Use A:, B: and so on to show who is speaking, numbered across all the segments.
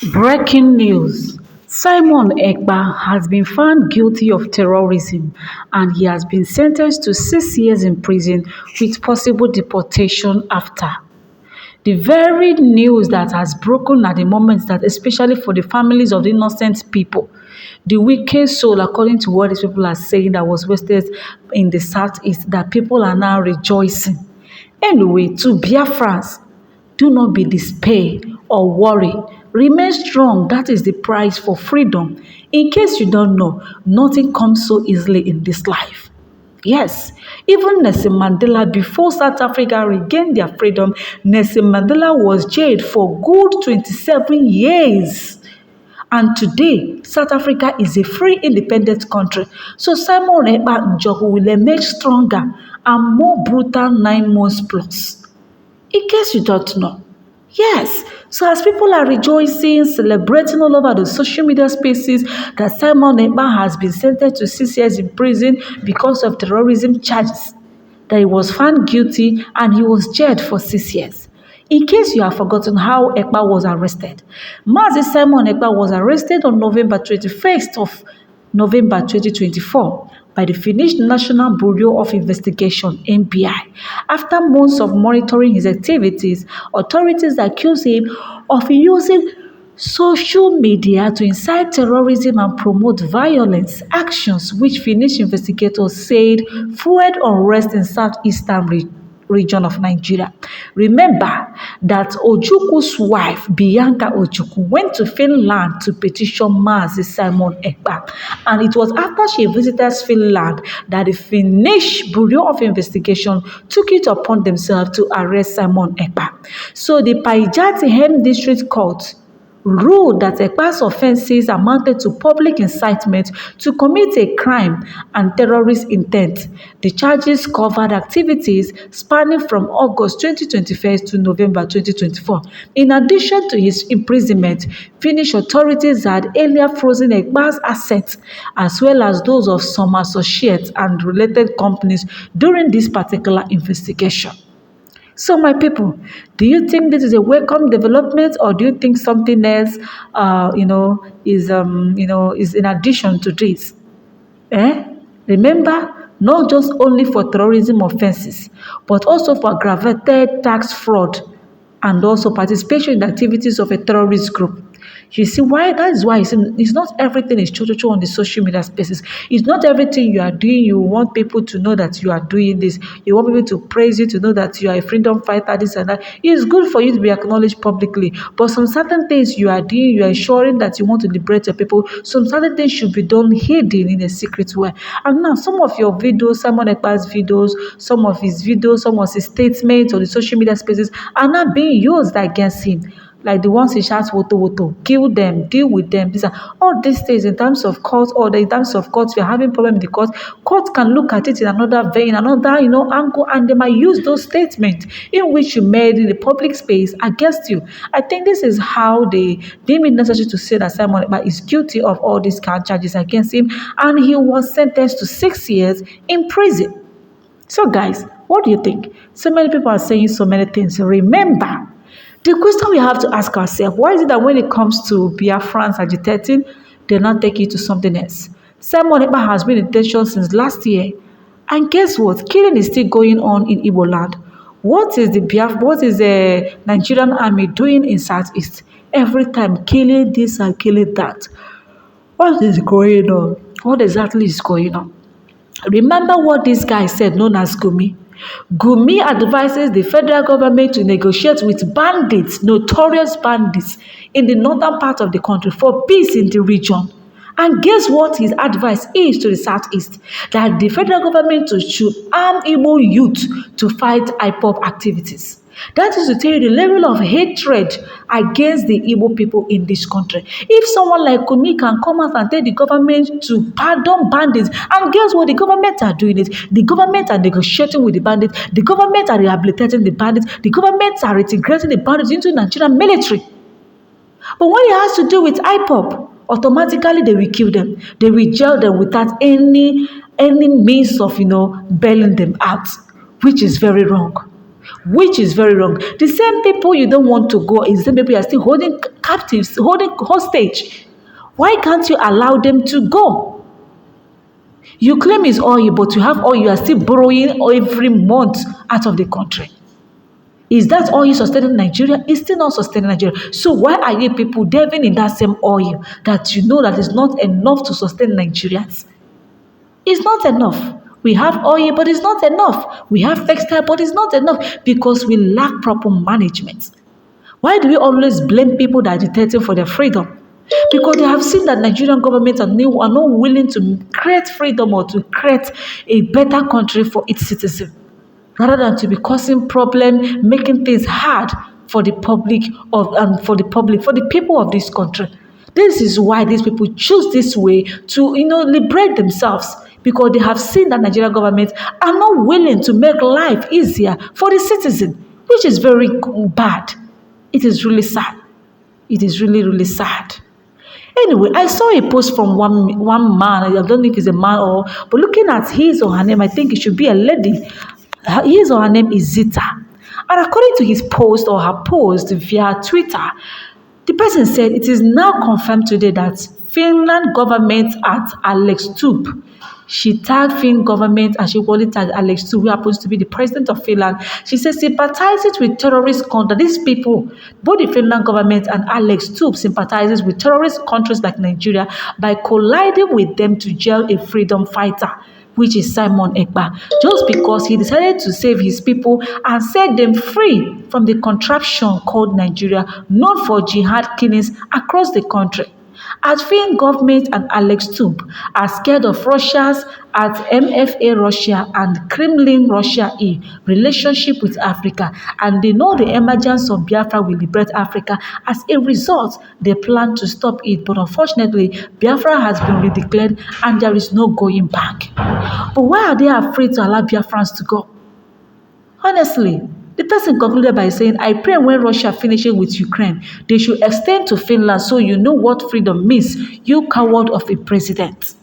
A: Breaking news: Simon Ekpa has been found guilty of terrorism and he has been sentenced to 6 years in prison with possible deportation after. The very news that has broken at the moment is that, especially for the families of the innocent people, the wicked soul, according to what these people are saying, that was wasted in the southeast, that people are now rejoicing. Anyway, to Biafrans, do not be despair or worry. Remain strong. That is the price for freedom. In case you don't know, nothing comes so easily in this life. Yes, even Nelson Mandela, before South Africa regained their freedom, Nelson Mandela was jailed for good 27 years. And today, South Africa is a free, independent country. So Simon Ekpa Njoku will emerge stronger and more brutal 9 months plus. In case you don't know. Yes. So as people are rejoicing, celebrating all over the social media spaces that Simon Ekpa has been sentenced to 6 years in prison because of terrorism charges, that he was found guilty and he was jailed for 6 years. In case you have forgotten how Ekpa was arrested, Mazi Simon Ekpa was arrested on November 21st of November 2024 by the Finnish National Bureau of Investigation (NBI). After months of monitoring his activities, authorities accuse him of using social media to incite terrorism and promote violence, actions which Finnish investigators said fueled unrest in southeastern region of Nigeria. Remember that Ojukwu's wife, Bianca Ojukwu, went to Finland to petition Mazi Simon Ekpa. And it was after she visited Finland that the Finnish Bureau of Investigation took it upon themselves to arrest Simon Ekpa. So the Päijät-Häme District Court ruled that Ekpa's offences amounted to public incitement to commit a crime and terrorist intent. The charges covered activities spanning from August 2021 to November 2024. In addition to his imprisonment, Finnish authorities had earlier frozen Ekpa's assets as well as those of some associates and related companies during this particular investigation. So, my people, do you think this is a welcome development, or do you think something else, is in addition to this? Remember, not just only for terrorism offenses, but also for aggravated tax fraud and also participation in the activities of a terrorist group. You see why? That is why it's not everything is cho on the social media spaces. It's not everything you are doing. You want people to know that you are doing this. You want people to praise you, to know that you are a freedom fighter, this and that. It's good for you to be acknowledged publicly. But some certain things you are doing, you are ensuring that you want to liberate your people. Some certain things should be done hidden in a secret way. And now some of your videos, Simon Ekpa's videos, some of his statements on the social media spaces are not being used against him. Like the ones he shouts, woto, kill them, deal with them. These are all these things in terms of court order, in terms of court, if you're having problem in the court can look at it in another vein, another angle, and they might use those statements in which you made in the public space against you. I think this is how they deem it necessary to say that Simon Ekpa is guilty of all these charges against him, and he was sentenced to 6 years in prison. So guys, what do you think? So many people are saying so many things. Remember, the question we have to ask ourselves, why is it that when it comes to Biafrans agitating, they not take it to something else? Simon Ekpa has been in detention since last year. And guess what? Killing is still going on in Igbo land. What is the Nigerian army doing in Southeast? Every time killing this and killing that. What is going on? What exactly is going on? Remember what this guy said, known as Gumi? Gumi advises the federal government to negotiate with bandits, notorious bandits, in the northern part of the country for peace in the region. And guess what his advice is to the southeast? That the federal government should arm Igbo youth to fight IPOB activities. That is to tell you the level of hatred against the Igbo people in this country. If someone like Kumi can come out and tell the government to pardon bandits, and guess what? The government are doing it. The government are negotiating with the bandits. The government are rehabilitating the bandits. The government are integrating the bandits into Nigerian military. But when it has to do with IPOB, automatically they will kill them. They will jail them without any means of bailing them out, which is very wrong. which is very wrong. The same people you don't want to go is the same people you are still holding captives, holding hostage. Why can't you allow them to go? You claim it's oil, but you have oil, you are still borrowing every month out of the country. Is that oil sustaining Nigeria? It's still not sustaining Nigeria. So why are you people delving in that same oil that you know that is not enough to sustain Nigerians? It's not enough. We have oil, but it's not enough. We have textile, but it's not enough because we lack proper management. Why do we always blame people that are agitating for their freedom? Because they have seen that Nigerian government are not willing to create freedom or to create a better country for its citizens, rather than to be causing problem, making things hard for the public for the people of this country. This is why these people choose this way to liberate themselves, because they have seen that Nigerian government are not willing to make life easier for the citizen, which is very bad. It is really sad. It is really, really sad. Anyway, I saw a post from one man. I don't know if he's a man but looking at his or her name, I think it should be a lady. His or her name is Zita. And according to his post or her post via Twitter, the person said it is now confirmed today that Finland government at Alex Stubb. She tagged Finn government and she only tagged Alex Stubb, who happens to be the president of Finland. She says sympathizes with terrorist conduct. These people, both the Finland government and Alex Stubb, sympathizes with terrorist countries like Nigeria by colliding with them to jail a freedom fighter, which is Simon Ekpa, just because he decided to save his people and set them free from the contraption called Nigeria, known for jihad killings across the country. As Finn government and Alex Stubb are scared of Russia's at MFA Russia and Kremlin Russia relationship with Africa, and they know the emergence of Biafra will liberate Africa. As a result, they plan to stop it, but unfortunately, Biafra has been redeclared and there is no going back. But why are they afraid to allow Biafrans to go? Honestly, the person concluded by saying, I pray when Russia finishes with Ukraine, they should extend to Finland so you know what freedom means, you coward of a president.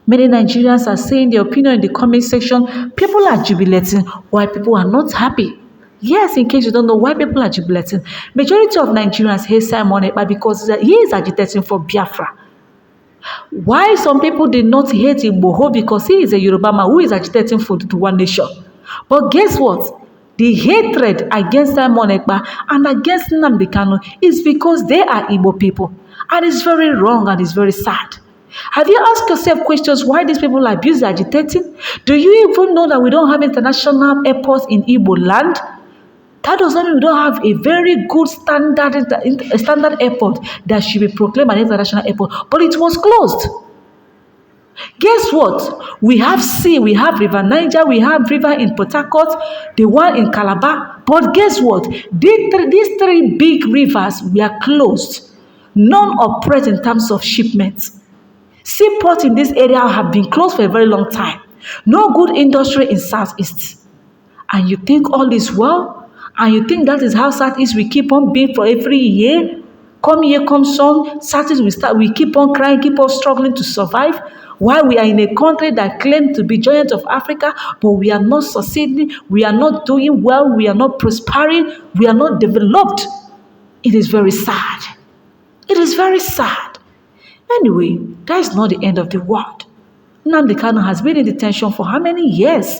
A: Many Nigerians are saying their opinion in the comment section. People are jubilating while people are not happy. Yes, in case you don't know why people are jubilating, majority of Nigerians hate Simon Ekpa because he is agitating for Biafra. Why some people did not hate Igboho because he is a Yoruba man who is agitating for the one nation. But guess what? The hatred against Simon Ekpa and against Nnamdi Kanu is because they are Igbo people. And it's very wrong and it's very sad. Have you asked yourself questions why these people are abusing, agitating? Do you even know that we don't have international airports in Igbo land? That does not mean we don't have a very good standard airport that should be proclaimed an international airport, but it was closed. Guess what? We have sea, we have River Niger, we have river in Port Harcourt, the one in Calabar. But guess what? These three big rivers were closed. None operate in terms of shipments. Seaports in this area have been closed for a very long time. No good industry in Southeast. And you think all is well? And you think that is how Southeast will keep on being for every year? Come year, come sun, Southeast we keep on crying, keep on struggling to survive? While we are in a country that claims to be giant of Africa, but we are not succeeding, we are not doing well, we are not prospering, we are not developed. It is very sad. It is very sad. Anyway, that is not the end of the world. Nnamdi Kanu has been in detention for how many years?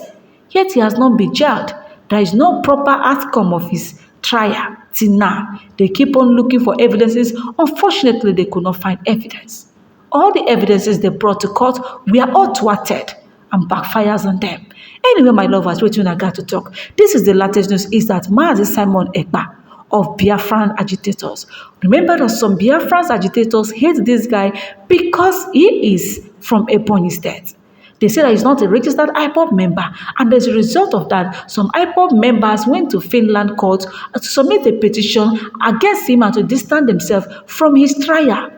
A: Yet he has not been jailed. There is no proper outcome of his trial till now. They keep on looking for evidences. Unfortunately, they could not find evidence. All the evidences they brought to court were all thwarted and backfires on them. Anyway, my lovers, wait till I got to talk. This is the latest news is that Mazi Simon Ekpa of Biafran agitators. Remember that some Biafran agitators hate this guy because he is from Ebonyi State. They say that he's not a registered IPOB member, and as a result of that, some IPOB members went to Finland court to submit a petition against him and to distance themselves from his trial.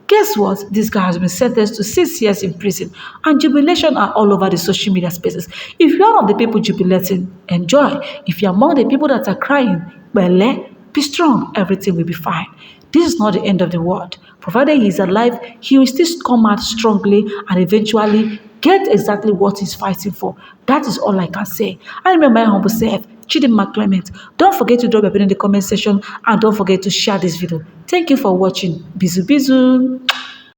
A: Guess what? This guy has been sentenced to 6 years in prison, and jubilation are all over the social media spaces. If you're one of the people jubilating, enjoy. If you're among the people that are crying, well, be strong. Everything will be fine. This is not the end of the world. Provided he is alive, he will still come out strongly and eventually get exactly what he's fighting for. That is all I can say. I remember my humble self. Chidinma Clement. Don't forget to drop your opinion in the comment section and don't forget to share this video. Thank you for watching. Bizu bizu.